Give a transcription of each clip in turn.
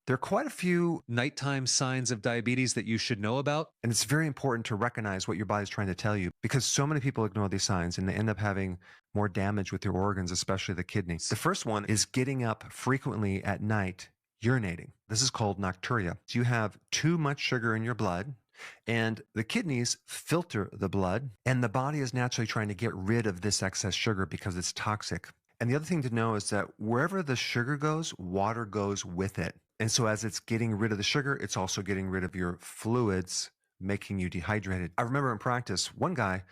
There are quite a few nighttime signs of diabetes that you should know about, and it's very important to recognize what your body's trying to tell you because so many people ignore these signs and they end up having more damage with their organs, especially the kidneys. The first one is getting up frequently at night, urinating. This is called nocturia. So you have too much sugar in your blood, and the kidneys filter the blood, and the body is naturally trying to get rid of this excess sugar because it's toxic. And the other thing to know is that wherever the sugar goes, water goes with it. And so as it's getting rid of the sugar, it's also getting rid of your fluids, making you dehydrated. I remember in practice, one guy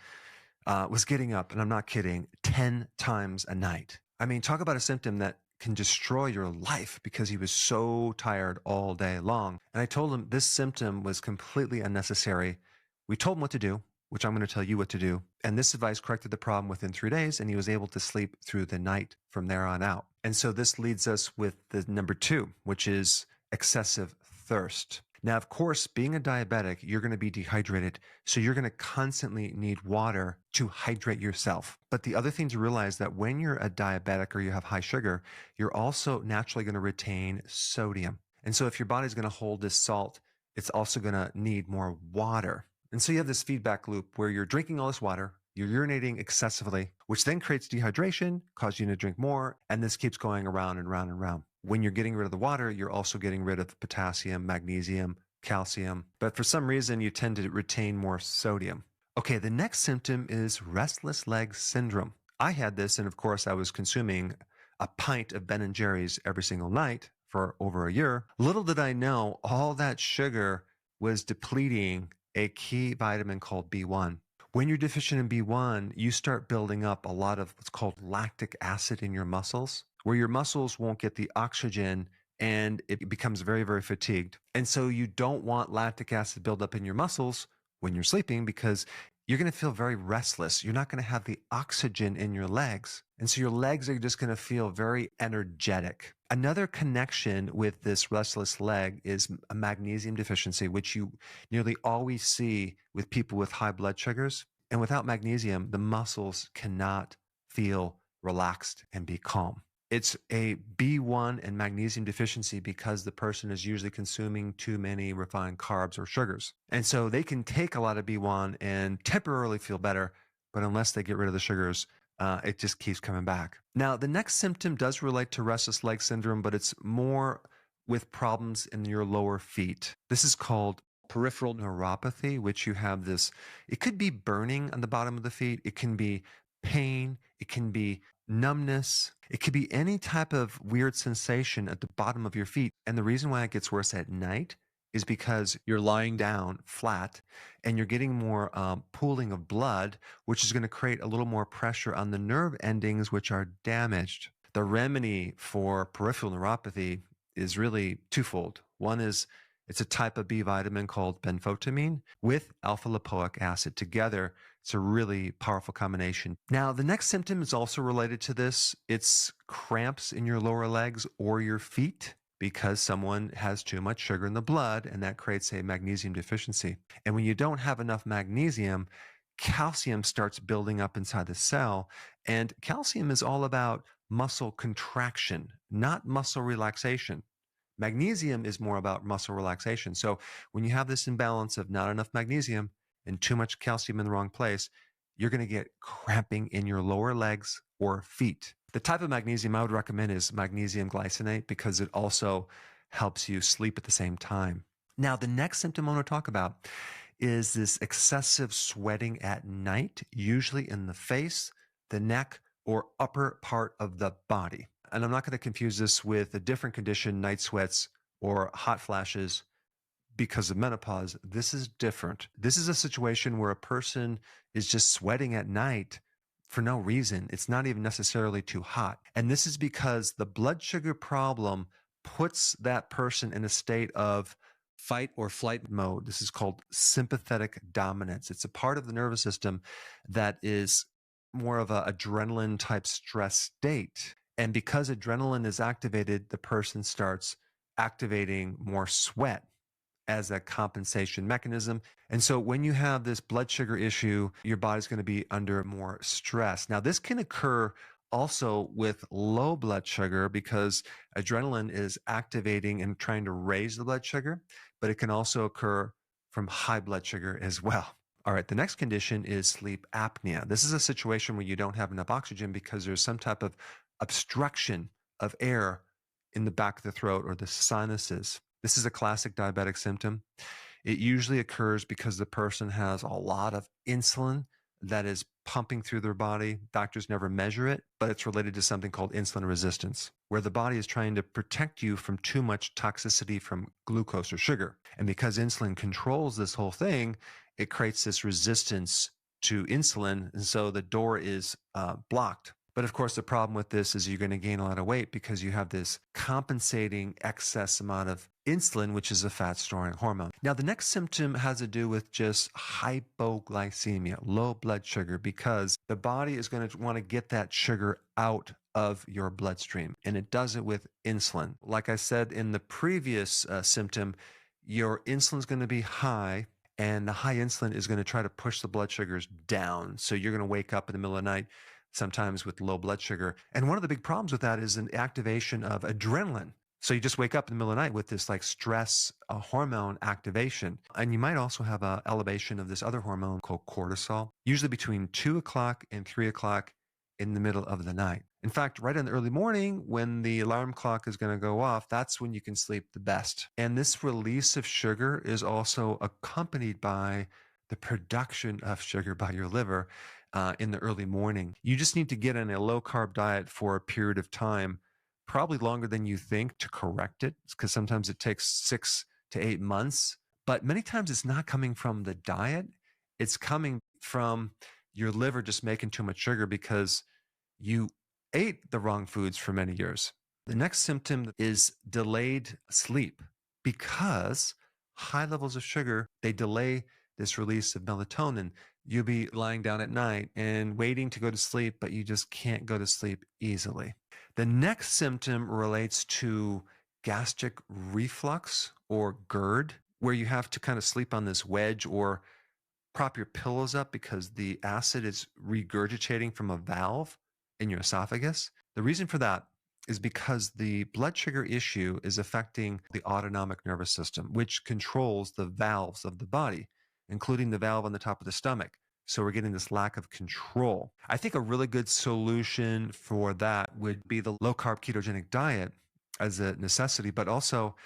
was getting up, and I'm not kidding, 10 times a night. I mean, talk about a symptom that can destroy your life because he was so tired all day long. And I told him this symptom was completely unnecessary. We told him what to do, which I'm going to tell you what to do. And this advice corrected the problem within 3 days, and he was able to sleep through the night from there on out. And so this leads us with the number 2, which is excessive thirst. Now, of course, being a diabetic, you're going to be dehydrated. So you're going to constantly need water to hydrate yourself. But the other thing to realize is that when you're a diabetic or you have high sugar, you're also naturally going to retain sodium. And so if your body's going to hold this salt, it's also going to need more water. And so you have this feedback loop where you're drinking all this water, you're urinating excessively, which then creates dehydration, causes you to drink more, and this keeps going around and round and round. When you're getting rid of the water, you're also getting rid of potassium, magnesium, calcium, but for some reason you tend to retain more sodium. Okay, the next symptom is restless leg syndrome. I had this, and of course I was consuming a pint of Ben & Jerry's every single night for over a year. Little did I know, all that sugar was depleting a key vitamin called B1. When you're deficient in B1, you start building up a lot of what's called lactic acid in your muscles, where your muscles won't get the oxygen and it becomes very, very fatigued. And so you don't want lactic acid buildup in your muscles when you're sleeping because you're going to feel very restless. You're not going to have the oxygen in your legs. And so your legs are just going to feel very energetic. Another connection with this restless leg is a magnesium deficiency, which you nearly always see with people with high blood sugars. And without magnesium, the muscles cannot feel relaxed and be calm. It's a B1 and magnesium deficiency because the person is usually consuming too many refined carbs or sugars. And so they can take a lot of B1 and temporarily feel better, but unless they get rid of the sugars, it just keeps coming back. Now, the next symptom does relate to restless leg syndrome, but it's more with problems in your lower feet. This is called peripheral neuropathy, which you have this, it could be burning on the bottom of the feet. It can be pain. It can be numbness. It could be any type of weird sensation at the bottom of your feet. And the reason why it gets worse at night is because you're lying down flat and you're getting more pooling of blood, which is going to create a little more pressure on the nerve endings, which are damaged. The remedy for peripheral neuropathy is really twofold. One is it's a type of B vitamin called benfotiamine with alpha-lipoic acid. Together, it's a really powerful combination. Now, the next symptom is also related to this. It's cramps in your lower legs or your feet because someone has too much sugar in the blood, and that creates a magnesium deficiency. And when you don't have enough magnesium, calcium starts building up inside the cell. And calcium is all about muscle contraction, not muscle relaxation. Magnesium is more about muscle relaxation. So when you have this imbalance of not enough magnesium and too much calcium in the wrong place, you're going to get cramping in your lower legs or feet. The type of magnesium I would recommend is Magnesium Glycinate because it also helps you sleep at the same time. Now, the next symptom I want to talk about is this excessive sweating at night, usually in the face, the neck, or upper part of the body. And I'm not going to confuse this with a different condition, night sweats or hot flashes because of menopause. This is different. This is a situation where a person is just sweating at night for no reason. It's not even necessarily too hot. And this is because the blood sugar problem puts that person in a state of fight or flight mode. This is called sympathetic dominance. It's a part of the nervous system that is more of an adrenaline type stress state. And because adrenaline is activated, the person starts activating more sweat as a compensation mechanism. And so when you have this blood sugar issue, your body's going to be under more stress. Now, this can occur Also with low blood sugar, because adrenaline is activating and trying to raise the blood sugar, but it can also occur from high blood sugar as well. All right, the next condition is sleep apnea. This is a situation where you don't have enough oxygen because there's some type of obstruction of air in the back of the throat or the sinuses. This is a classic diabetic symptom. It usually occurs because the person has a lot of insulin that is pumping through their body. Doctors never measure it, but it's related to something called insulin resistance, where the body is trying to protect you from too much toxicity from glucose or sugar. And because insulin controls this whole thing, it creates this resistance to insulin, and so the door is blocked. But of course, the problem with this is you're going to gain a lot of weight because you have this compensating excess amount of insulin, which is a fat-storing hormone. Now, the next symptom has to do with just hypoglycemia, low blood sugar, because the body is going to want to get that sugar out of your bloodstream, and it does it with insulin. Like I said in the previous symptom, your insulin is going to be high, and the high insulin is going to try to push the blood sugars down. So you're going to wake up in the middle of the night, sometimes with low blood sugar. And one of the big problems with that is an activation of adrenaline. So you just wake up in the middle of the night with this like stress hormone activation. And you might also have an elevation of this other hormone called cortisol, usually between 2 o'clock and 3 o'clock in the middle of the night. In fact, right in the early morning when the alarm clock is going to go off, that's when you can sleep the best. And this release of sugar is also accompanied by the production of sugar by your liver in the early morning. You just need to get on a low-carb diet for a period of time, probably longer than you think, to correct it, because sometimes it takes 6 to 8 months. But many times it's not coming from the diet. It's coming from your liver just making too much sugar because you ate the wrong foods for many years. The next symptom is delayed sleep, because high levels of sugar, they delay this release of melatonin. You'll be lying down at night and waiting to go to sleep, but you just can't go to sleep easily. The next symptom relates to gastric reflux or GERD, where you have to kind of sleep on this wedge or prop your pillows up because the acid is regurgitating from a valve in your esophagus. The reason for that is because the blood sugar issue is affecting the autonomic nervous system, which controls the valves of the body, including the valve on the top of the stomach. So we're getting this lack of control. I think a really good solution for that would be the low-carb ketogenic diet as a necessity, but also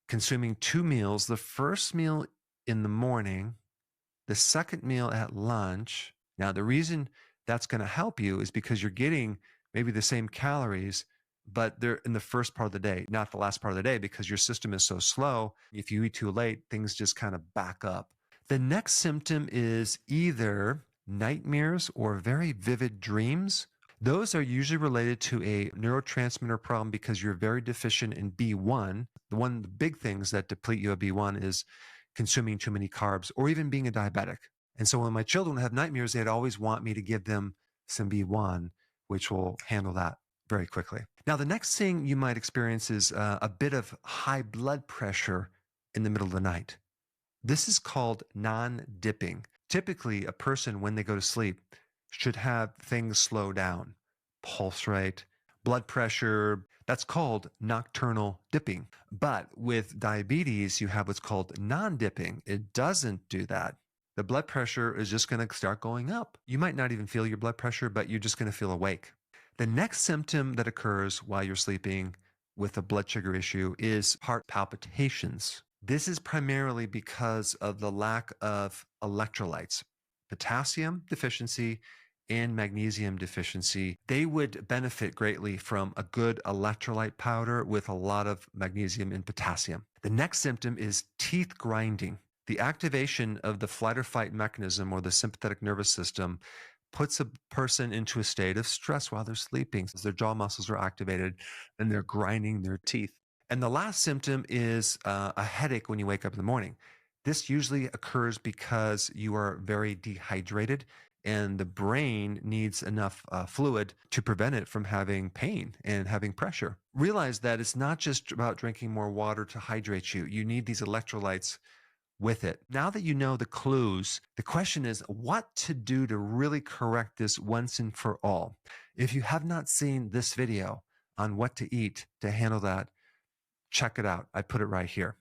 consuming 2 meals, the first meal in the morning, the second meal at lunch. Now, the reason that's going to help you is because you're getting maybe the same calories, but they're in the first part of the day, not the last part of the day, because your system is so slow. If you eat too late, things just kind of back up. The next symptom is either nightmares or very vivid dreams. Those are usually related to a neurotransmitter problem because you're very deficient in B1. One of the big things that deplete you of B1 is consuming too many carbs or even being a diabetic. And so when my children have nightmares, they'd always want me to give them some B1, which will handle that very quickly. Now, the next thing you might experience is a bit of high blood pressure in the middle of the night. This is called non-dipping. Typically, a person, when they go to sleep, should have things slow down. Pulse rate, blood pressure, that's called nocturnal dipping. But with diabetes, you have what's called non-dipping. It doesn't do that. The blood pressure is just going to start going up. You might not even feel your blood pressure, but you're just going to feel awake. The next symptom that occurs while you're sleeping with a blood sugar issue is heart palpitations. This is primarily because of the lack of electrolytes, potassium deficiency and magnesium deficiency. They would benefit greatly from a good electrolyte powder with a lot of magnesium and potassium. The next symptom is teeth grinding. The activation of the flight or fight mechanism or the sympathetic nervous system puts a person into a state of stress while they're sleeping. So their jaw muscles are activated and they're grinding their teeth. And the last symptom is a headache when you wake up in the morning. This usually occurs because you are very dehydrated and the brain needs enough fluid to prevent it from having pain and having pressure. Realize that it's not just about drinking more water to hydrate you. You need these electrolytes with it. Now that you know the clues, the question is what to do to really correct this once and for all. If you have not seen this video on what to eat to handle that, check it out. I put it right here.